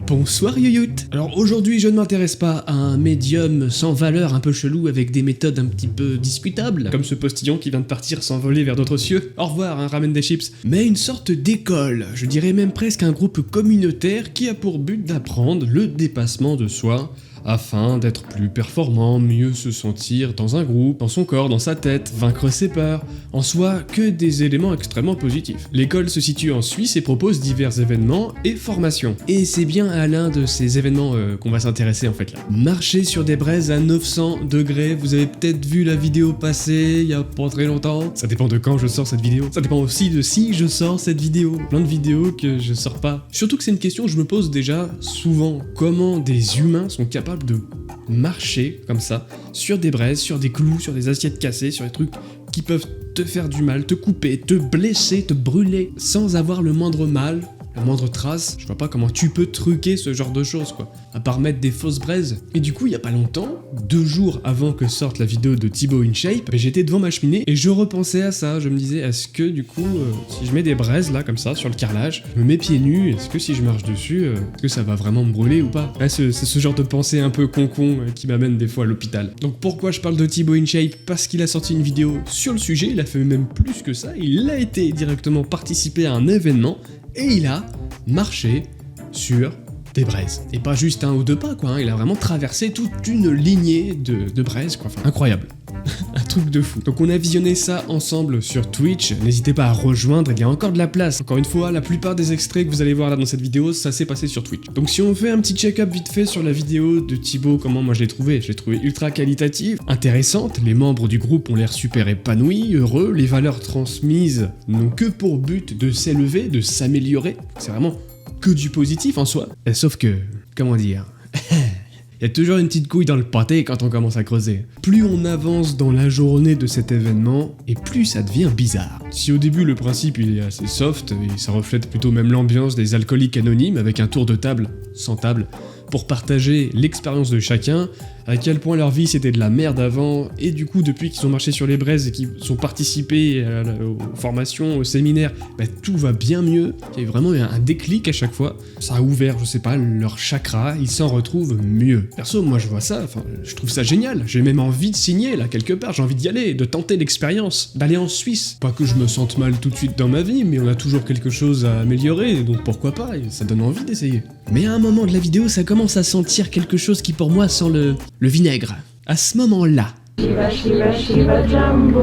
Bonsoir Yoyout. Alors aujourd'hui je ne m'intéresse pas à un médium sans valeur un peu chelou avec des méthodes un petit peu discutables, comme ce postillon qui vient de partir s'envoler vers d'autres cieux. Au revoir, hein, ramène des chips. Mais une sorte d'école, je dirais même presque un groupe communautaire qui a pour but d'apprendre le dépassement de soi, afin d'être plus performant, mieux se sentir dans un groupe, dans son corps, dans sa tête, vaincre ses peurs, en soi que des éléments extrêmement positifs. L'école se situe en Suisse et propose divers événements et formations. Et c'est bien à l'un de ces événements qu'on va s'intéresser en fait là. Marcher sur des braises à 900 degrés, vous avez peut-être vu la vidéo passer il y a pas très longtemps. Ça dépend de quand je sors cette vidéo. Ça dépend aussi de si je sors cette vidéo. Plein de vidéos que je sors pas. Surtout que c'est une question que je me pose déjà souvent. Comment des humains sont capables de marcher comme ça, sur des braises, sur des clous, sur des assiettes cassées, sur des trucs qui peuvent te faire du mal, te couper, te blesser, te brûler, sans avoir le moindre mal, la moindre trace. Je vois pas comment tu peux truquer ce genre de choses quoi, à part mettre des fausses braises. Et du coup il y a pas longtemps, 2 jours avant que sorte la vidéo de Thibaut InShape, j'étais devant ma cheminée et je repensais à ça. Je me disais, est-ce que du coup si je mets des braises là comme ça sur le carrelage, je me mets pieds nus, est-ce que si je marche dessus, est-ce que ça va vraiment me brûler ou pas? Là c'est ce genre de pensée un peu con qui m'amène des fois à l'hôpital. Donc pourquoi je parle de Thibaut InShape? Parce qu'il a sorti une vidéo sur le sujet, il a fait même plus que ça, il a été directement participé à un événement et il a marché sur des braises. Et pas juste 1 ou 2 pas quoi, hein. Il a vraiment traversé toute une lignée de braises quoi, enfin incroyable. Un truc de fou. Donc on a visionné ça ensemble sur Twitch, n'hésitez pas à rejoindre, il y a encore de la place. Encore une fois, la plupart des extraits que vous allez voir là dans cette vidéo, ça s'est passé sur Twitch. Donc si on fait un petit check-up vite fait sur la vidéo de Thibaut, comment moi je l'ai trouvée ultra qualitative, intéressante, les membres du groupe ont l'air super épanouis, heureux, les valeurs transmises n'ont que pour but de s'élever, de s'améliorer, c'est vraiment que du positif en soi. Sauf que, comment dire... Il y a toujours une petite couille dans le pâté quand on commence à creuser. Plus on avance dans la journée de cet événement, et plus ça devient bizarre. Si au début le principe il est assez soft, et ça reflète plutôt même l'ambiance des alcooliques anonymes avec un tour de table, sans table, pour partager l'expérience de chacun, à quel point leur vie c'était de la merde avant, et du coup depuis qu'ils ont marché sur les braises et qu'ils ont participé aux formations, aux séminaires, bah, tout va bien mieux. Il y a eu vraiment un déclic à chaque fois, ça a ouvert, je sais pas, leur chakra, ils s'en retrouvent mieux. Perso, moi je vois ça, enfin, je trouve ça génial, j'ai même envie de signer là quelque part, j'ai envie d'y aller, de tenter l'expérience, d'aller en Suisse. Pas que je me sente mal tout de suite dans ma vie, mais on a toujours quelque chose à améliorer, donc pourquoi pas, ça donne envie d'essayer. Mais à un moment de la vidéo, ça commence à sentir quelque chose qui pour moi sent le vinaigre. À ce moment-là. Shiva Shiva Shiva Jumbo.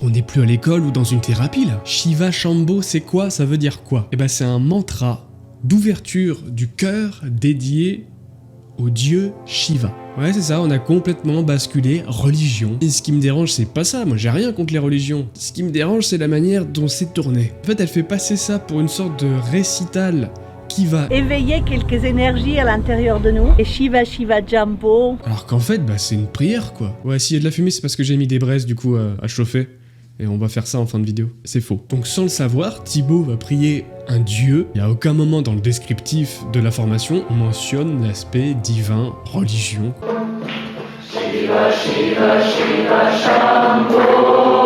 On n'est plus à l'école ou dans une thérapie là. Shiva Shambho, c'est quoi? Ça veut dire quoi? Eh ben c'est un mantra d'ouverture du cœur dédié au dieu Shiva. Ouais c'est ça, on a complètement basculé religion. Et ce qui me dérange c'est pas ça, moi j'ai rien contre les religions. Ce qui me dérange c'est la manière dont c'est tourné. En fait elle fait passer ça pour une sorte de récital qui va éveiller quelques énergies à l'intérieur de nous. Et Shiva Shiva Jumbo. alors qu'en fait bah c'est une prière quoi. Ouais s'il y a de la fumée c'est parce que j'ai mis des braises du coup à chauffer. Et on va faire ça en fin de vidéo. C'est faux. Donc sans le savoir, Thibaut va prier un dieu. Il n'y a aucun moment dans le descriptif de la formation on mentionne l'aspect divin, religion. Shiva Shiva Shiva Shambho.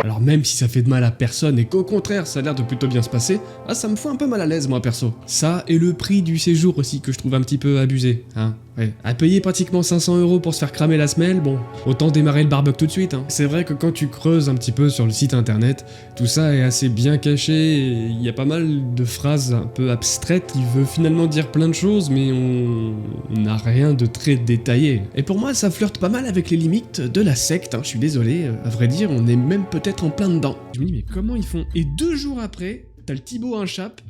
Alors même si ça fait de mal à personne et qu'au contraire ça a l'air de plutôt bien se passer, ah ça me fout un peu mal à l'aise moi perso. Ça et le prix du séjour aussi que je trouve un petit peu abusé, hein. Ouais. À payer pratiquement 500 € pour se faire cramer la semelle, bon, autant démarrer le barbecue tout de suite, hein. C'est vrai que quand tu creuses un petit peu sur le site internet, tout ça est assez bien caché et il y a pas mal de phrases un peu abstraites qui veulent finalement dire plein de choses mais on n'a rien de très détaillé. Et pour moi ça flirte pas mal avec les limites de la secte, hein. Je suis désolé, à vrai dire on est même peut-être en plein dedans. Je me dis mais comment ils font? Et 2 jours après, t'as le Thibaut InShape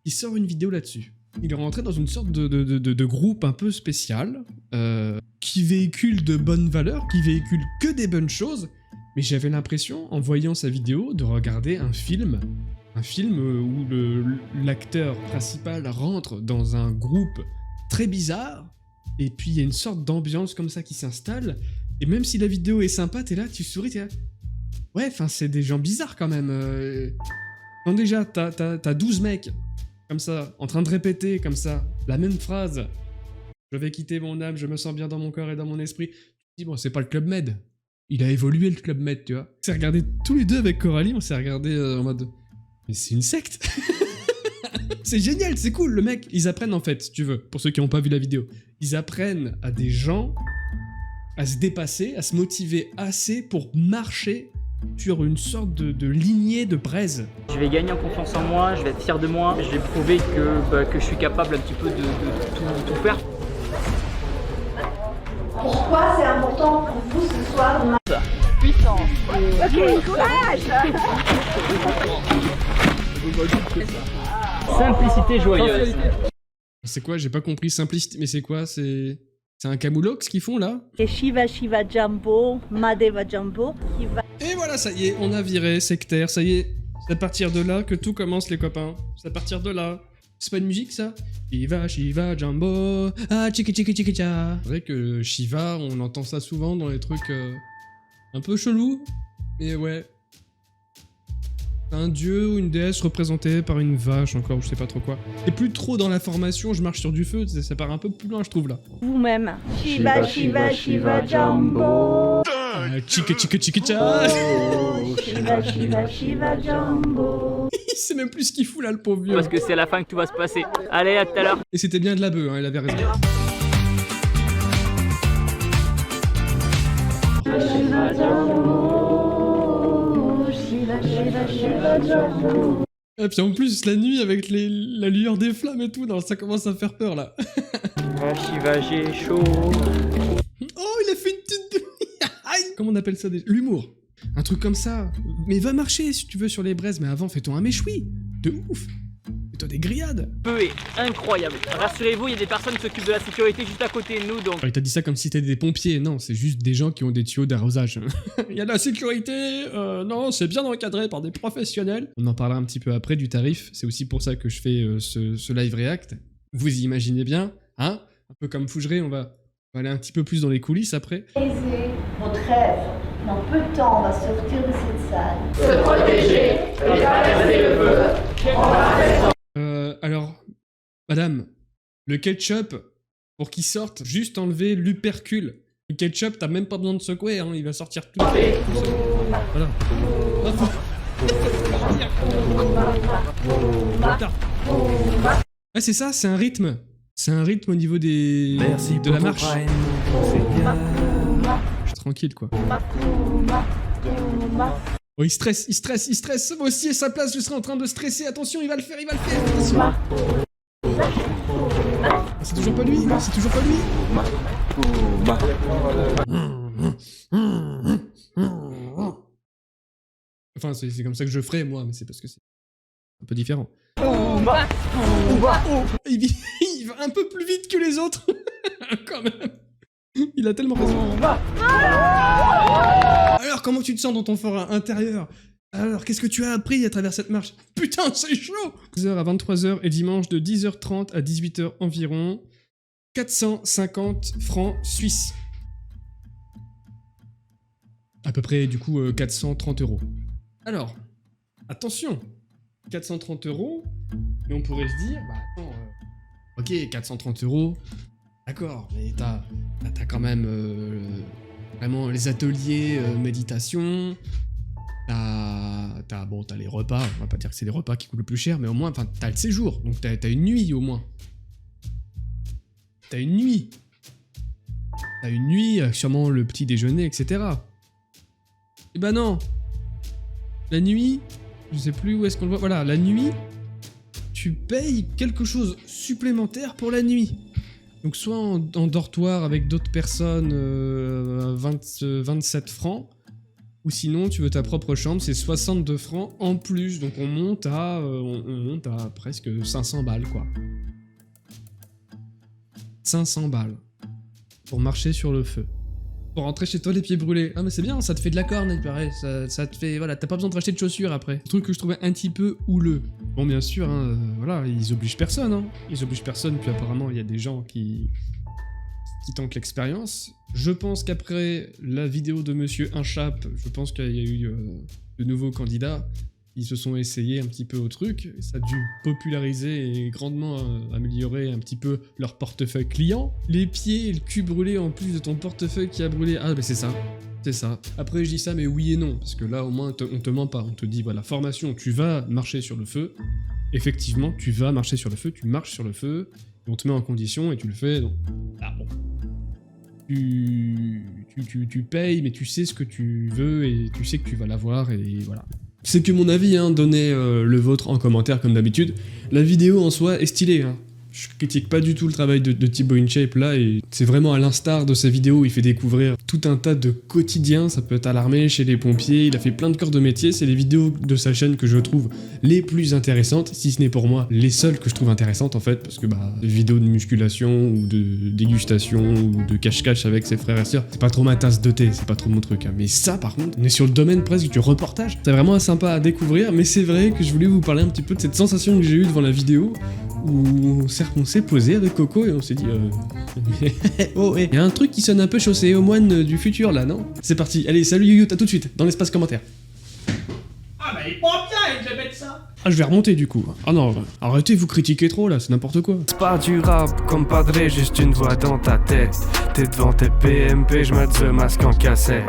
qui sort une vidéo là-dessus. Il est rentré dans une sorte de groupe un peu spécial, qui véhicule de bonnes valeurs, qui véhicule que des bonnes choses, mais j'avais l'impression, en voyant sa vidéo, de regarder un film où l'acteur principal rentre dans un groupe très bizarre, et puis il y a une sorte d'ambiance comme ça qui s'installe, et même si la vidéo est sympa, t'es là, tu souris, t'es là... Ouais, enfin c'est des gens bizarres quand même. Quand déjà, t'as 12 mecs... comme ça, en train de répéter comme ça, la même phrase. Je vais quitter mon âme, je me sens bien dans mon corps et dans mon esprit. Tu te dis, bon, c'est pas le Club Med. Il a évolué le Club Med, tu vois. On s'est regardé tous les deux avec Coralie, on s'est regardé en mode... Mais c'est une secte. C'est génial, c'est cool, le mec. Ils apprennent en fait, si tu veux, pour ceux qui n'ont pas vu la vidéo. Ils apprennent à des gens à se dépasser, à se motiver assez pour marcher sur une sorte de lignée de braise. Je vais gagner en confiance en moi, je vais être fier de moi, je vais prouver que je suis capable un petit peu de tout faire. Pourquoi c'est important pour vous ce soir? Puissance. Ok, courage. Simplicité joyeuse. C'est quoi? J'ai pas compris. Simplicité. Mais c'est quoi? C'est un camoulox ce qu'ils font là? Et Shiva Shiva Jumbo, Madeva Jumbo, qui va... Et voilà, ça y est, on a viré sectaire. Ça y est, c'est à partir de là que tout commence, les copains. C'est à partir de là. C'est pas une musique, ça? Shiva, Shiva, Jumbo, ah, chiki, chiki, chiki, cha. C'est vrai que Shiva, on entend ça souvent dans les trucs un peu chelous. Mais ouais. Un dieu ou une déesse représentée par une vache, encore, je sais pas trop quoi. Et plus trop dans la formation, je marche sur du feu, ça part un peu plus loin, je trouve, là. Vous-même. Shiva Shiva Shiva Jumbo. Chiki, chiki, chiki, cha. Shiva Shiva Shiva Jumbo. Il sait même plus ce qu'il fout, là, le pauvre vieux. Parce que c'est à la fin que tout va se passer. Allez, à tout à l'heure. Et c'était bien de la bœuf, hein, il avait raison. Shiva Jumbo. Shiva Shiva Shiva Jumbo. Et puis en plus, la nuit, avec la lueur des flammes et tout, non, ça commence à faire peur, là. Shiva, j'ai chaud. Oh, il a fait une petite... Comment on appelle ça déjà? L'humour. Un truc comme ça. Mais va marcher, si tu veux, sur les braises, mais avant, fais-toi un méchoui. De ouf. Fais-toi des grillades. Peu est incroyable. Rassurez-vous, il y a des personnes qui s'occupent de la sécurité juste à côté de nous, donc... Il t'a dit ça comme si c'était des pompiers. Non, c'est juste des gens qui ont des tuyaux d'arrosage. Il y a de la sécurité. Non, c'est bien encadré par des professionnels. On en parlera un petit peu après du tarif. C'est aussi pour ça que je fais ce live react. Vous y imaginez bien, hein? Un peu comme Fougeray, on va aller un petit peu plus dans les coulisses après. Réalisez votre rêve. Dans peu de temps, on va sortir de cette salle. Se protéger et traverser le feu. Alors, madame, le ketchup, pour qu'il sorte, juste enlever l'upercule. Le ketchup, t'as même pas besoin de secouer, hein, il va sortir tout seul. Voilà. Ah, c'est ça, c'est un rythme. C'est un rythme au niveau de la marche. Je suis tranquille, quoi. Oh, il stresse. Moi aussi, à sa place, je serais en train de stresser. Attention, il va le faire. Attention. C'est toujours pas lui. Enfin, c'est comme ça que je ferais, moi, mais c'est parce que c'est un peu différent. Il va un peu plus vite que les autres. Quand même. Il a tellement raison. Alors, comment tu te sens dans ton fort intérieur? Alors, qu'est-ce que tu as appris à travers cette marche? Putain, c'est chaud! 10h à 23h et dimanche de 10h30 à 18h environ. 450 francs suisses. À peu près, du coup, 430 €. Alors, attention, 430 €, mais on pourrait se dire, bah attends, ok, 430 €, d'accord, mais t'as quand même vraiment les ateliers méditation, t'as les repas, on va pas dire que c'est les repas qui coûtent le plus cher, mais au moins, t'as le séjour, donc t'as une nuit au moins. T'as une nuit, sûrement le petit déjeuner, etc. Et bah non, la nuit, je sais plus où est-ce qu'on le voit, voilà, la nuit, tu payes quelque chose supplémentaire pour la nuit. Donc soit en dortoir avec d'autres personnes, 27 francs, ou sinon tu veux ta propre chambre, c'est 62 francs en plus, donc on monte à presque 500 balles, quoi. 500 balles pour marcher sur le feu. Pour rentrer chez toi les pieds brûlés. Ah mais c'est bien, ça te fait de la corne, il paraît. Ça te fait... Voilà, t'as pas besoin de racheter de chaussures après. Un truc que je trouvais un petit peu houleux. Bon bien sûr, hein, voilà, ils obligent personne. Hein. Ils obligent personne, puis apparemment il y a des gens qui tentent l'expérience. Je pense qu'après la vidéo de Monsieur Inchap, je pense qu'il y a eu de nouveaux candidats. Ils se sont essayés un petit peu au truc, et ça a dû populariser et grandement améliorer un petit peu leur portefeuille client. Les pieds et le cul brûlés en plus de ton portefeuille qui a brûlé. Ah bah c'est ça. C'est ça. Après, je dis ça, mais oui et non, parce que là, au moins, on te ment pas. On te dit, voilà, formation, tu vas marcher sur le feu. Effectivement, tu vas marcher sur le feu, tu marches sur le feu, et on te met en condition et tu le fais, donc... Ah bon. Tu payes, mais tu sais ce que tu veux et tu sais que tu vas l'avoir, et voilà. C'est que mon avis, hein, donnez le vôtre en commentaire comme d'habitude. La vidéo en soi est stylée, hein. Je critique pas du tout le travail de Thibaut InShape là, et c'est vraiment à l'instar de sa vidéo où il fait découvrir tout un tas de quotidiens, ça peut être à l'armée, chez les pompiers, il a fait plein de corps de métier, c'est les vidéos de sa chaîne que je trouve les plus intéressantes, si ce n'est pour moi les seules que je trouve intéressantes en fait, parce que bah, des vidéos de musculation ou de dégustation ou de cache-cache avec ses frères et sœurs, c'est pas trop ma tasse de thé, c'est pas trop mon truc, hein. Mais ça par contre, on est sur le domaine presque du reportage, c'est vraiment sympa à découvrir, mais c'est vrai que je voulais vous parler un petit peu de cette sensation que j'ai eue devant la vidéo, où on s'est posé avec Coco et on s'est dit mais oh ouais, y a un truc qui sonne un peu chaussé au moine du futur là, non? C'est parti, allez, salut Youyou, à tout de suite, dans l'espace commentaire. Ah bah il est pas bien, il devait mettre ça. Ah, je vais remonter du coup. Ah non, arrêtez, vous critiquez trop là, c'est n'importe quoi. C'est pas du rap, compadré, juste une voix dans ta tête. T'es devant tes PMP, je mets ce masque en cassette.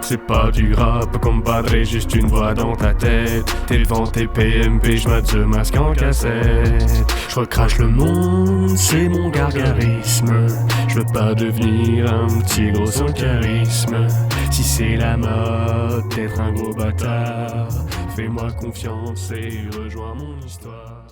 C'est pas du rap, compadré, juste une voix dans ta tête. T'es devant tes PMP, je mets ce masque en cassette. Je recrache le monde, c'est mon gargarisme. Je veux pas devenir un petit gros sans charisme. Si c'est la mode d'être un gros bâtard, fais-moi confiance et rejoins mon histoire.